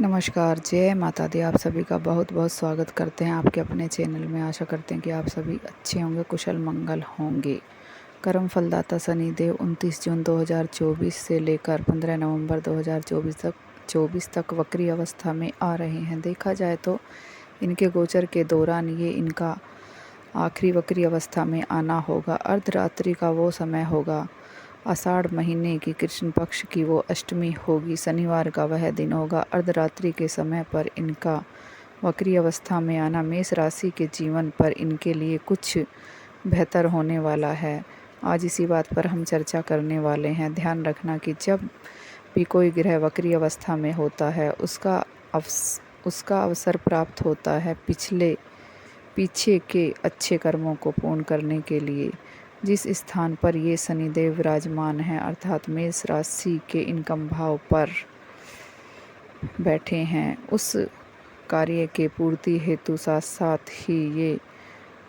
नमस्कार, जय माता दी। आप सभी का बहुत बहुत स्वागत करते हैं आपके अपने चैनल में। आशा करते हैं कि आप सभी अच्छे होंगे, कुशल मंगल होंगे। कर्म फलदाता शनिदेव 29 जून 2024 से लेकर 15 नवंबर 2024 तक वक्री अवस्था में आ रहे हैं। देखा जाए तो इनके गोचर के दौरान ये इनका आखिरी वक्री अवस्था में आना होगा। अर्धरात्रि का वो समय होगा, आषाढ़ महीने की कृष्ण पक्ष की वो अष्टमी होगी, शनिवार का वह दिन होगा। अर्धरात्रि के समय पर इनका वक्री अवस्था में आना मेष राशि के जीवन पर इनके लिए कुछ बेहतर होने वाला है। आज इसी बात पर हम चर्चा करने वाले हैं। ध्यान रखना कि जब भी कोई ग्रह वक्री अवस्था में होता है उसका अवसर प्राप्त होता है पीछे के अच्छे कर्मों को पूर्ण करने के लिए। जिस स्थान पर ये शनिदेव विराजमान हैं अर्थात मेष राशि के इनकम भाव पर बैठे हैं, उस कार्य के पूर्ति हेतु साथ साथ ही ये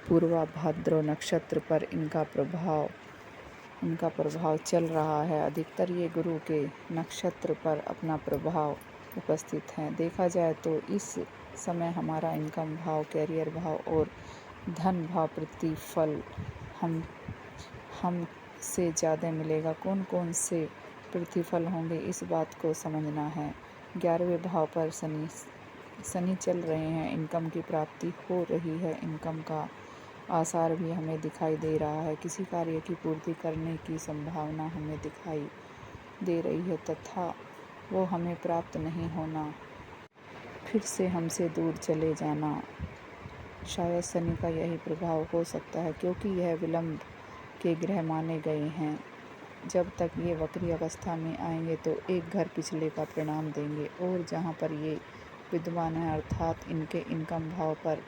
पूर्वा भाद्रव नक्षत्र पर इनका प्रभाव चल रहा है। अधिकतर ये गुरु के नक्षत्र पर अपना प्रभाव उपस्थित है। देखा जाए तो इस समय हमारा इनकम भाव, कैरियर भाव और धन भाव प्रतिफल हम से ज़्यादा मिलेगा। कौन कौन से प्रतिफल होंगे इस बात को समझना है। 11वें भाव पर शनि चल रहे हैं, इनकम की प्राप्ति हो रही है। इनकम का आसार भी हमें दिखाई दे रहा है। किसी कार्य की पूर्ति करने की संभावना हमें दिखाई दे रही है तथा वो हमें प्राप्त नहीं होना, फिर से हमसे दूर चले जाना, शायद शनि का यही प्रभाव हो सकता है, क्योंकि यह विलंब के ग्रह माने गए हैं। जब तक ये वक्री अवस्था में आएंगे तो एक घर पिछले का परिणाम देंगे, और जहाँ पर ये विद्वान है अर्थात इनके इनकम भाव पर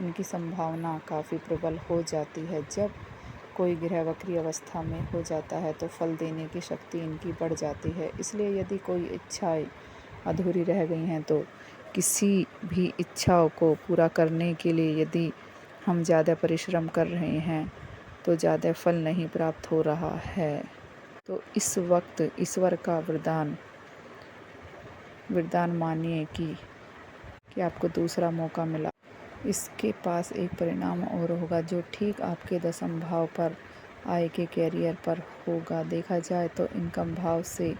इनकी संभावना काफ़ी प्रबल हो जाती है। जब कोई ग्रह वक्री अवस्था में हो जाता है तो फल देने की शक्ति इनकी बढ़ जाती है। इसलिए यदि कोई इच्छाएं अधूरी रह गई हैं तो किसी भी इच्छाओं को पूरा करने के लिए यदि हम ज़्यादा परिश्रम कर रहे हैं तो ज़्यादा फल नहीं प्राप्त हो रहा है, तो इस वक्त ईश्वर का वरदान मानिए कि आपको दूसरा मौका मिला। इसके पास एक परिणाम और होगा जो ठीक आपके दशम भाव पर आय के कैरियर पर होगा। देखा जाए तो इनकम भाव से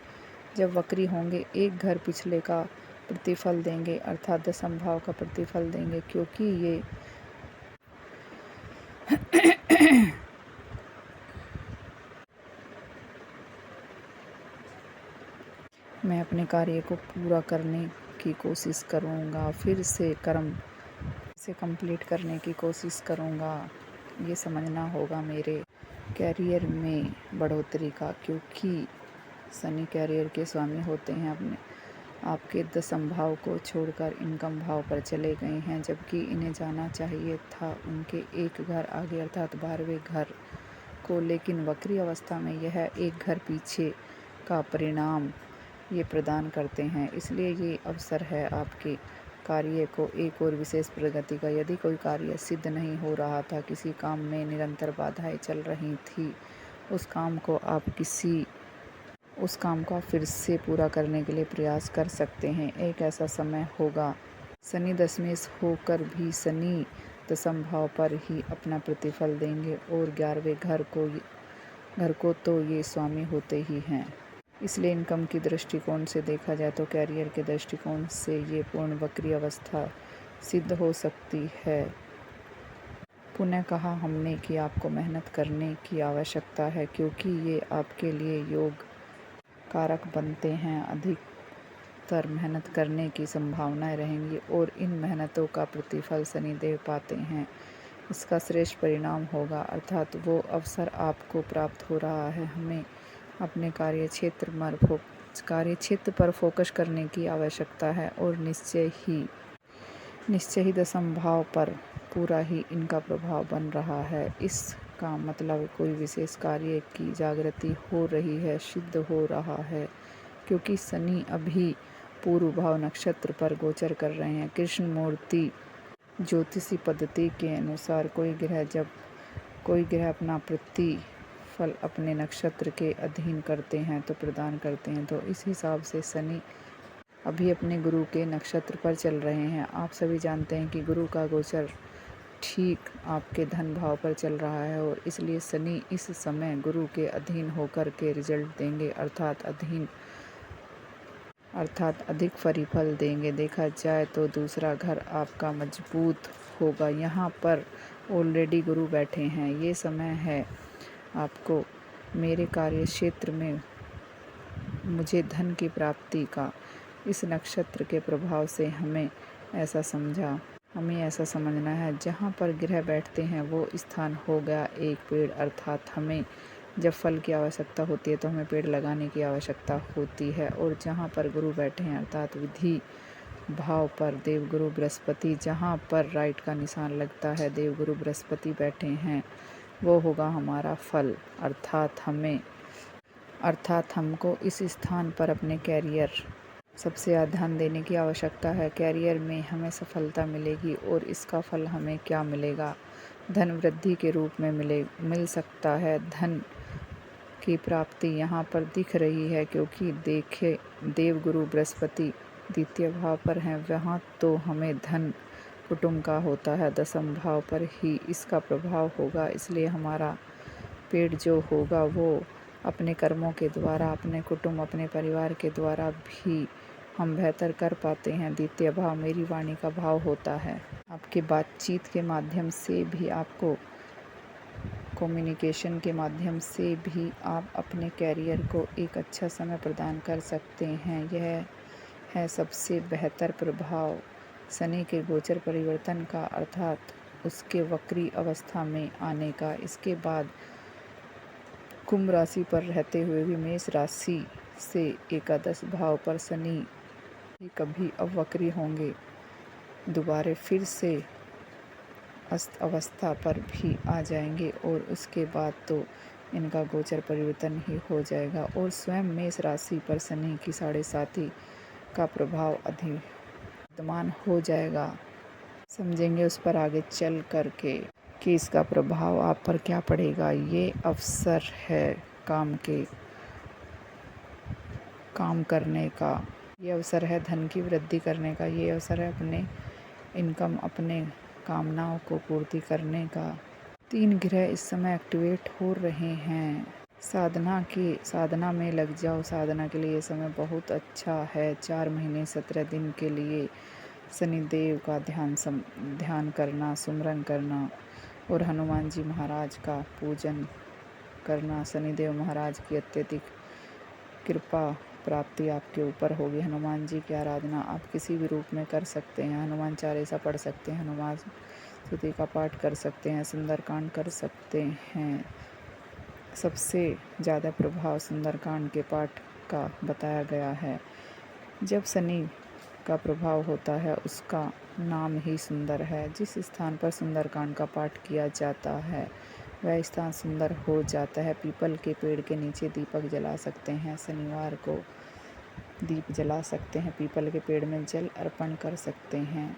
जब वक्री होंगे एक घर पिछले का प्रतिफल देंगे अर्थात दशम भाव का प्रतिफल देंगे, क्योंकि ये मैं अपने कार्य को पूरा करने की कोशिश करूँगा, फिर से कर्म से कंप्लीट करने की कोशिश करूँगा। ये समझना होगा मेरे कैरियर में बढ़ोतरी का, क्योंकि शनि कैरियर के स्वामी होते हैं। अपने आपके दशम भाव को छोड़कर इनकम भाव पर चले गए हैं, जबकि इन्हें जाना चाहिए था उनके एक घर आगे अर्थात 12वें घर को, लेकिन वक्री अवस्था में यह एक घर पीछे का परिणाम ये प्रदान करते हैं। इसलिए ये अवसर है आपके कार्य को एक और विशेष प्रगति का। यदि कोई कार्य सिद्ध नहीं हो रहा था, किसी काम में निरंतर बाधाएं चल रही थी, उस काम को आप फिर से पूरा करने के लिए प्रयास कर सकते हैं। एक ऐसा समय होगा, शनि दशमेश होकर भी शनि दशम भाव पर ही अपना प्रतिफल देंगे, और 11वें घर को तो ये स्वामी होते ही हैं। इसलिए इनकम की दृष्टिकोण से देखा जाए तो कैरियर के दृष्टिकोण से ये पूर्ण वक्री अवस्था सिद्ध हो सकती है। पुनः कहा हमने कि आपको मेहनत करने की आवश्यकता है, क्योंकि ये आपके लिए योग कारक बनते हैं। अधिकतर मेहनत करने की संभावनाएं रहेंगी और इन मेहनतों का प्रतिफल शनिदेव पाते हैं। इसका श्रेष्ठ परिणाम होगा अर्थात वो अवसर आपको प्राप्त हो रहा है। हमें अपने कार्यक्षेत्र पर फोकस करने की आवश्यकता है, और निश्चय ही दशम भाव पर पूरा ही इनका प्रभाव बन रहा है। इसका मतलब कोई विशेष कार्य की जागृति हो रही है, सिद्ध हो रहा है, क्योंकि शनि अभी पूर्व भाव नक्षत्र पर गोचर कर रहे हैं। कृष्ण मूर्ति ज्योतिषी पद्धति के अनुसार कोई ग्रह अपना प्रतिफल अपने नक्षत्र के अधीन करते हैं तो प्रदान करते हैं, तो इस हिसाब से शनि अभी अपने गुरु के नक्षत्र पर चल रहे हैं। आप सभी जानते हैं कि गुरु का गोचर ठीक आपके धन भाव पर चल रहा है और इसलिए शनि इस समय गुरु के अधीन होकर के रिजल्ट देंगे, अर्थात अधिक फलीफल देंगे। देखा जाए तो दूसरा घर आपका मजबूत होगा। यहाँ पर ऑलरेडी गुरु बैठे हैं। ये समय है आपको मेरे कार्य क्षेत्र में मुझे धन की प्राप्ति का। इस नक्षत्र के प्रभाव से हमें ऐसा समझना है, जहाँ पर ग्रह बैठते हैं वो स्थान हो गया एक पेड़। अर्थात हमें जब फल की आवश्यकता होती है तो हमें पेड़ लगाने की आवश्यकता होती है। और जहाँ पर गुरु बैठे हैं अर्थात विधि भाव पर देवगुरु बृहस्पति, जहाँ पर राइट का निशान लगता है देवगुरु बृहस्पति बैठे हैं, वो होगा हमारा फल। अर्थात हमको इस स्थान पर अपने कैरियर सबसे ज़्यादा ध्यान देने की आवश्यकता है। कैरियर में हमें सफलता मिलेगी और इसका फल हमें क्या मिलेगा? धन वृद्धि के रूप में मिल सकता है। धन की प्राप्ति यहाँ पर दिख रही है, क्योंकि देखे देवगुरु बृहस्पति द्वितीय भाव पर हैं। वहाँ तो हमें धन कुटुंब का होता है, दसम भाव पर ही इसका प्रभाव होगा। इसलिए हमारा पेड़ जो होगा वो अपने कर्मों के द्वारा, अपने कुटुंब, अपने परिवार के द्वारा भी हम बेहतर कर पाते हैं। द्वितीय भाव मेरी वाणी का भाव होता है। आपके बातचीत के माध्यम से भी, आपको कम्युनिकेशन के माध्यम से भी आप अपने कैरियर को एक अच्छा समय प्रदान कर सकते हैं। यह है सबसे बेहतर प्रभाव शनि के गोचर परिवर्तन का, अर्थात उसके वक्री अवस्था में आने का। इसके बाद कुंभ राशि पर रहते हुए भी मेष राशि से एकादश भाव पर शनि कभी अवक्री होंगे, दोबारा फिर से अस्त अवस्था पर भी आ जाएंगे और उसके बाद तो इनका गोचर परिवर्तन ही हो जाएगा और स्वयं मेष राशि पर शनि की 7.5 का प्रभाव अधिमान हो जाएगा। समझेंगे उस पर आगे चल करके कि इसका प्रभाव आप पर क्या पड़ेगा। ये अवसर है काम करने का, ये अवसर है धन की वृद्धि करने का, ये अवसर है अपने इनकम, अपने कामनाओं को पूर्ति करने का। 3 ग्रह इस समय एक्टिवेट हो रहे हैं। साधना में लग जाओ। साधना के लिए ये समय बहुत अच्छा है। 4 महीने 17 दिन के लिए शनिदेव का ध्यान करना, सुमरन करना और हनुमान जी महाराज का पूजन करना। शनिदेव महाराज की अत्यधिक कृपा प्राप्ति आपके ऊपर होगी। हनुमान जी की आराधना आप किसी भी रूप में कर सकते हैं। हनुमान चालीसा पढ़ सकते हैं, हनुमान स्तुति का पाठ कर सकते हैं, सुंदरकांड कर सकते हैं। सबसे ज़्यादा प्रभाव सुंदरकांड के पाठ का बताया गया है। जब शनि का प्रभाव होता है उसका नाम ही सुंदर है। जिस स्थान पर सुंदरकांड का पाठ किया जाता है वह स्थान सुंदर हो जाता है। पीपल के पेड़ के नीचे दीपक जला सकते हैं, शनिवार को दीप जला सकते हैं, पीपल के पेड़ में जल अर्पण कर सकते हैं।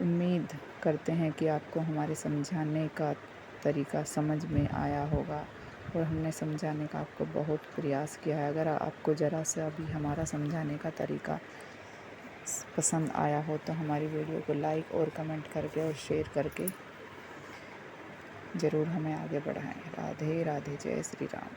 उम्मीद करते हैं कि आपको हमारे समझाने का तरीका समझ में आया होगा और हमने समझाने का आपको बहुत प्रयास किया है। अगर आपको ज़रा सा भी हमारा समझाने का तरीका पसंद आया हो तो हमारी वीडियो को लाइक और कमेंट करके और शेयर करके ज़रूर हमें आगे बढ़ाएं। राधे राधे, जय श्री राम।